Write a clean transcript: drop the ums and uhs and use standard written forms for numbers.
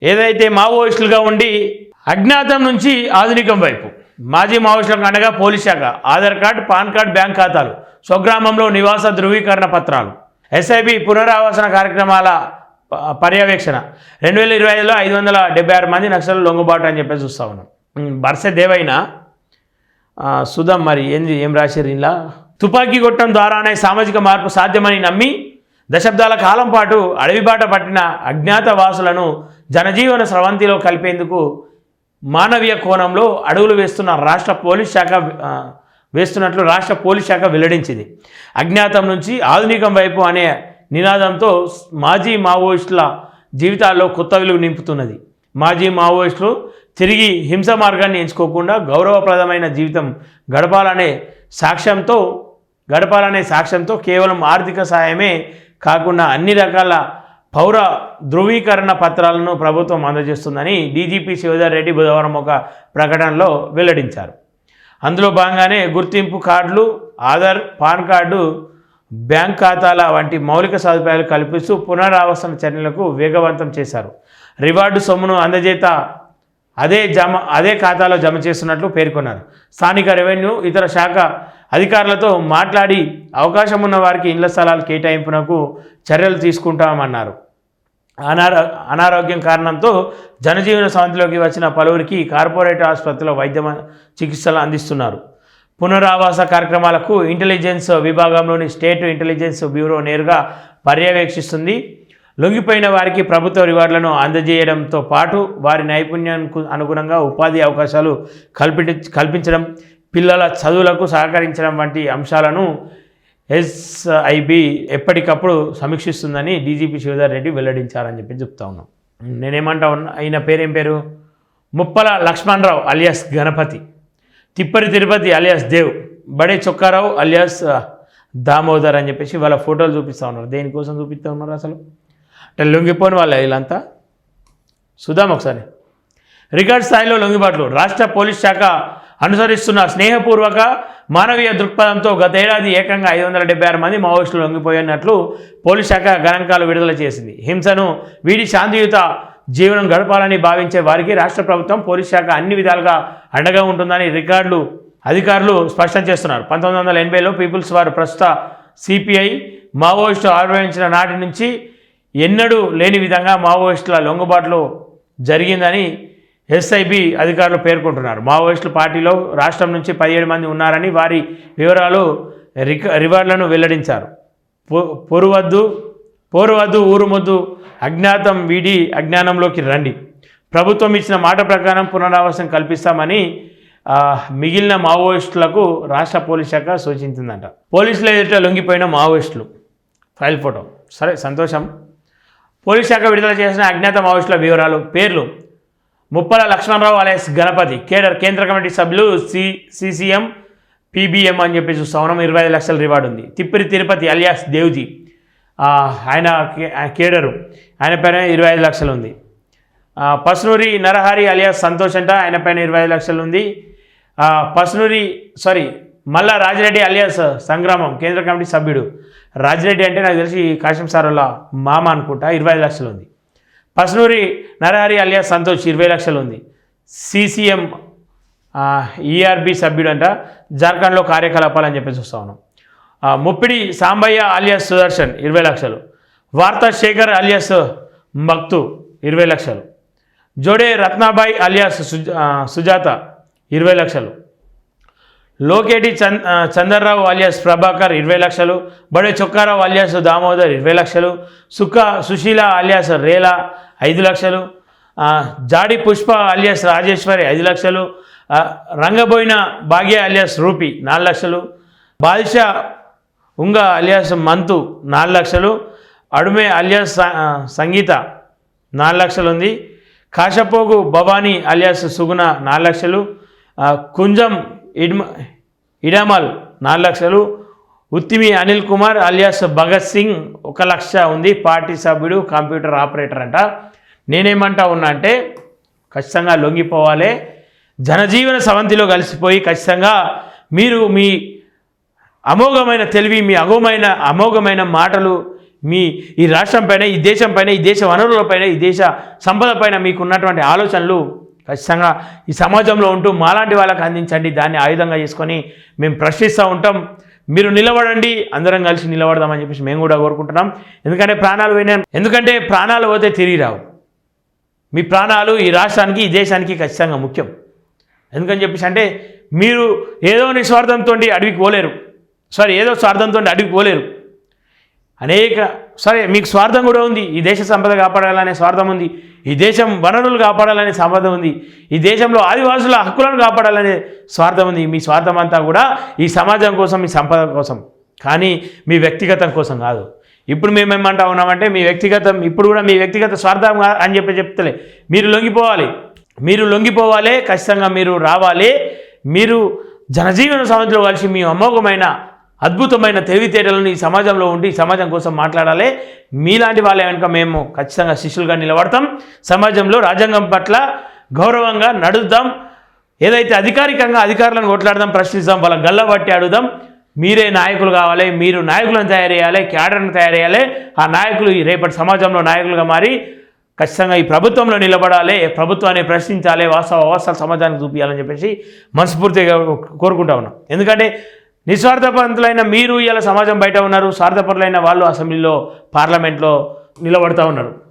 ఏదైతే మావోయిస్టులుగా ఉండి అజ్ఞాతం నుంచి ఆధునికం వైపు మాజీ మావోయిస్టులకు అండగా పోలీస్ శాఖ Aadhaar card, pan card, bank ఖాతాలు, స్వగ్రామంలో నివాస ధృవీకరణ పత్రాలు, ఎస్ఐబి పునరావాసన కార్యక్రమాల పర్యవేక్షణ. 2025లో 576 మంది నక్సలు లొంగుబాటు అని చెప్పేసి చూస్తా ఉన్నాం. బర్సె దేవైనా సుధం మరి ఏం రాశారు ఇలా. తుపాకీ కొట్టడం ద్వారానే సామాజిక మార్పు సాధ్యమని నమ్మి దశాబ్దాల కాలం పాటు అడవిబాట పట్టిన అజ్ఞాత వాసులను జనజీవన స్రవంతిలో కలిపేందుకు మానవీయ కోణంలో అడుగులు వేస్తున్నట్లు రాష్ట్ర పోలీస్ శాఖ వెల్లడించింది. అజ్ఞాతం నుంచి ఆధునికం వైపు అనే నినాదంతో మాజీ మావోయిస్టుల జీవితాల్లో కొత్త వెలుగు నింపుతున్నది. మాజీ మావోయిస్టులు తిరిగి హింస మార్గాన్ని ఎంచుకోకుండా గౌరవప్రదమైన జీవితం గడపాలనే సాక్ష్యంతో కేవలం ఆర్థిక సాయమే కాకుండా అన్ని రకాల పౌర ధృవీకరణ పత్రాలను ప్రభుత్వం అందజేస్తుందని డీజీపీ శివధర్ రెడ్డి బుధవారం ఒక ప్రకటనలో వెల్లడించారు. అందులో భాగంగానే గుర్తింపు కార్డులు, ఆధార్, పాన్ కార్డు, బ్యాంక్ ఖాతాల వంటి మౌలిక సదుపాయాలు కల్పిస్తూ పునరావాసన చర్యలకు వేగవంతం చేశారు. రివార్డు సొమ్మును అందజేత అదే ఖాతాలో జమ చేస్తున్నట్లు పేర్కొన్నారు. స్థానిక రెవెన్యూ, ఇతర శాఖ అధికారులతో మాట్లాడి అవకాశం ఉన్న వారికి ఇళ్ల స్థలాల కేటాయింపునకు చర్యలు తీసుకుంటామన్నారు. అనారోగ్యం కారణంతో జనజీవన స్రవంతిలోకి వచ్చిన పలువురికి కార్పొరేట్ ఆసుపత్రిలో వైద్య చికిత్సలు అందిస్తున్నారు. పునరావాస కార్యక్రమాలకు ఇంటెలిజెన్స్ విభాగంలోని స్టేట్ ఇంటెలిజెన్స్ బ్యూరో నేరుగా పర్యవేక్షిస్తుంది. లొంగిపోయిన వారికి ప్రభుత్వ రివార్డులను అందజేయడంతో పాటు వారి నైపుణ్యానికి అనుగుణంగా ఉపాధి అవకాశాలు కల్పించడం, పిల్లల చదువులకు సహకరించడం వంటి అంశాలను ఎస్ఐబి ఎప్పటికప్పుడు సమీక్షిస్తుందని డీజీపీ శివధర్ రెడ్డి వెల్లడించారని చెప్తా ఉన్నాం. నేనేమంటా ఉన్నా, ఆయన పేరేం పేరు? ముప్పల లక్ష్మణరావు అలియాస్ గణపతి, తిప్పరి తిరుపతి అలియాస్ దేవ్, బడే చొక్కారావు అలియాస్ దామోదర్ అని చెప్పేసి వాళ్ళ ఫోటోలు చూపిస్తూ ఉన్నారు. దేనికోసం చూపిస్తూ ఉన్నారు అసలు? అంటే లొంగిపోని వాళ్ళ వీళ్ళంతా. చూద్దాం ఒకసారి. రికార్డ్ స్థాయిలో లొంగిబాట్లు. రాష్ట్ర పోలీస్ శాఖ అనుసరిస్తున్న స్నేహపూర్వక మానవీయ దృక్పథంతో గత ఏడాది ఏకంగా 576 మంది మావోయిస్టులు లొంగిపోయినట్లు పోలీస్ శాఖ గణాంకాలు విడుదల చేసింది. హింసను వీడి శాంతియుత జీవనం గడపాలని భావించే వారికి రాష్ట్ర ప్రభుత్వం, పోలీస్ శాఖ అన్ని విధాలుగా అండగా ఉంటుందని అధికారులు స్పష్టం చేస్తున్నారు. 1980లో పీపుల్స్ వారు ప్రస్తుత సిపిఐ మావోయిస్టు ఆవిర్భవించిన నాటి నుంచి ఎన్నడూ లేని విధంగా మావోయిస్టుల లొంగుబాట్లు జరిగిందని ఎస్ఐబి అధికారులు పేర్కొంటున్నారు. మావోయిస్టుల పార్టీలో రాష్ట్రం నుంచి 17 మంది ఉన్నారని వారి వివరాలు రివార్డులను వెల్లడించారు. పోరువద్దు ఊరుమొద్దు, అజ్ఞాతం వీడి అజ్ఞానంలోకి రండి. ప్రభుత్వం ఇచ్చిన మాట ప్రకారం పునరావాసం కల్పిస్తామని మిగిలిన మావోయిస్టులకు రాష్ట్ర పోలీస్ శాఖ సూచించిందంట. పోలీసుల ఎదుట లొంగిపోయిన మావోయిస్టులు ఫైల్ ఫోటో. సరే, సంతోషం. పోలీస్ శాఖ విడుదల చేసిన అజ్ఞాత మావోయిస్టుల వివరాలు. పేర్లు: ముప్పల లక్ష్మణరావు అలియాస్ గణపతి, కేంద్ర కమిటీ సభ్యులు, సిసిఎం పిబిఎం అని చెప్పి చూస్తాం. 25 లక్షల రివార్డు ఉంది. తిప్పిరి తిరుపతి అలియాస్ దేవ్జీ, ఆయన కేడరు, ఆయన పైన 25 లక్షలు ఉంది. పసునూరి నరహరి అలియాస్ సంతోష్ అంట, ఆయన పైన 25 లక్షలు ఉంది. మల్లా రాజిరెడ్డి అలియాస్ సంగ్రామం, కేంద్ర కమిటీ సభ్యుడు. రాజిరెడ్డి అంటే నాకు తెలిసి కాశం సార్ వాళ్ళ మామ అనుకుంటా, 25 లక్షలు ఉంది. పసునూరి నరహరి అలియాస్ సంతోష్ 20 లక్షలు ఉంది. సిసిఎం ఈఆర్బి సభ్యుడు అంట, జార్ఖండ్లో కార్యకలాపాలు అని చెప్పి చూస్తా ఉన్నాం. ముప్పిడి సాంబయ్య అలియాస్ సుదర్శన్ 20 లక్షలు. వార్తా శేఖర్ అలియాస్ మక్తు 20 లక్షలు. జోడే రత్నాబాయి అలియాస్ సుజాత 20 లక్షలు. లోకేటి చందర్రావు అలియాస్ ప్రభాకర్ 20 లక్షలు. బడే చొక్కారావు అలియాస్ దామోదర్ 20 లక్షలు. సుశీల అలియాస్ రేలా 5 లక్షలు. జాడి పుష్ప అలియాస్ రాజేశ్వరి 5 లక్షలు. రంగబోయిన భాగ్య అలియాస్ రూపి 4 లక్షలు. బాద్షా ఉంగ అలియాస్ మంతు 4 లక్షలు. అడుమే అలియాస్ సంగీత 4 లక్షలు ఉంది. కాశపోగు భవానీ అలియాస్ సుగుణ 4 లక్షలు. కుంజం ఇడమల్ 4 లక్షలు. ఉత్తిమి అనిల్ కుమార్ అలియాస్ భగత్ సింగ్ 1 లక్ష ఉంది. పార్టీ సభ్యుడు, కంప్యూటర్ ఆపరేటర్ అంట. నేనేమంటా ఉన్నా అంటే ఖచ్చితంగా లొంగిపోవాలి. జనజీవన స్రవంతిలో కలిసిపోయి ఖచ్చితంగా మీరు మీ అమోఘమైన తెలివి, మీ అమోఘమైన మాటలు, ఈ రాష్ట్రం పైన, ఈ దేశం పైన, ఈ దేశ వనరులపైన, ఈ దేశ సంపద పైన మీకు ఉన్నటువంటి ఆలోచనలు ఖచ్చితంగా ఈ సమాజంలో ఉంటూ మాలాంటి వాళ్ళకి అందించండి. దాన్ని ఆయుధంగా చేసుకొని మేము ప్రశ్నిస్తూ ఉంటాం. మీరు నిలబడండి, అందరం కలిసి నిలబడదామని చెప్పేసి మేము కూడా కోరుకుంటున్నాం. ఎందుకంటే ప్రాణాలు పోతే తిరిగి రావు. మీ ప్రాణాలు ఈ రాష్ట్రానికి, ఈ దేశానికి ఖచ్చితంగా ముఖ్యం. ఎందుకని చెప్పేసి అంటే మీరు ఏదో నిస్వార్థంతో అడవికి పోలేరు. ఏదో స్వార్థంతో అడవికి పోలేరు. మీకు స్వార్థం కూడా ఉంది. ఈ దేశ సంపద కాపాడాలనే స్వార్థం ఉంది. ఈ దేశం వనరులు కాపాడాలనే స్వార్థం ఉంది. ఈ దేశంలో ఆదివాసుల హక్కులను కాపాడాలనే స్వార్థం ఉంది. మీ స్వార్థం అంతా కూడా ఈ సమాజం కోసం, మీ సంపద కోసం, కానీ మీ వ్యక్తిగతం కోసం కాదు. ఇప్పుడు మేమేమంటా ఉన్నామంటే ఇప్పుడు కూడా మీ వ్యక్తిగత స్వార్థం అని చెప్తలే. మీరు లొంగిపోవాలి, ఖచ్చితంగా మీరు రావాలి. మీరు జనజీవన సమితిలో కలిసి మీ అమోఘమైన అద్భుతమైన తెలివితేటలను ఈ సమాజంలో ఉండి ఈ సమాజం కోసం మాట్లాడాలి. మీలాంటి వాళ్ళే కనుక మేము ఖచ్చితంగా శిష్యులుగా నిలబడతాం. సమాజంలో రాజ్యాంగం పట్ల గౌరవంగా నడుద్దాం. ఏదైతే అధికారికంగా అధికారులను కొట్లాడదాం, ప్రశ్నిస్తాం, వాళ్ళ గల్లబట్టి అడుగుదాం. మీరే నాయకులు కావాలి. మీరు నాయకులను తయారు చేయాలి, క్యాడర్ను తయారు చేయాలి. ఆ నాయకులు ఈ రేపటి సమాజంలో నాయకులుగా మారి ఖచ్చితంగా ఈ ప్రభుత్వంలో నిలబడాలి, ప్రభుత్వాన్ని ప్రశ్నించాలి, వాస్తవాలు సమాజానికి చూపించాలని చెప్పేసి మనస్ఫూర్తిగా కోరుకుంటా ఉన్నాం. ఎందుకంటే నిస్వార్థపరులైన మీరు ఇలా సమాజం బయట ఉన్నారు, స్వార్థపరులైన వాళ్ళు అసెంబ్లీలో, పార్లమెంట్లో నిలబడతా ఉన్నారు.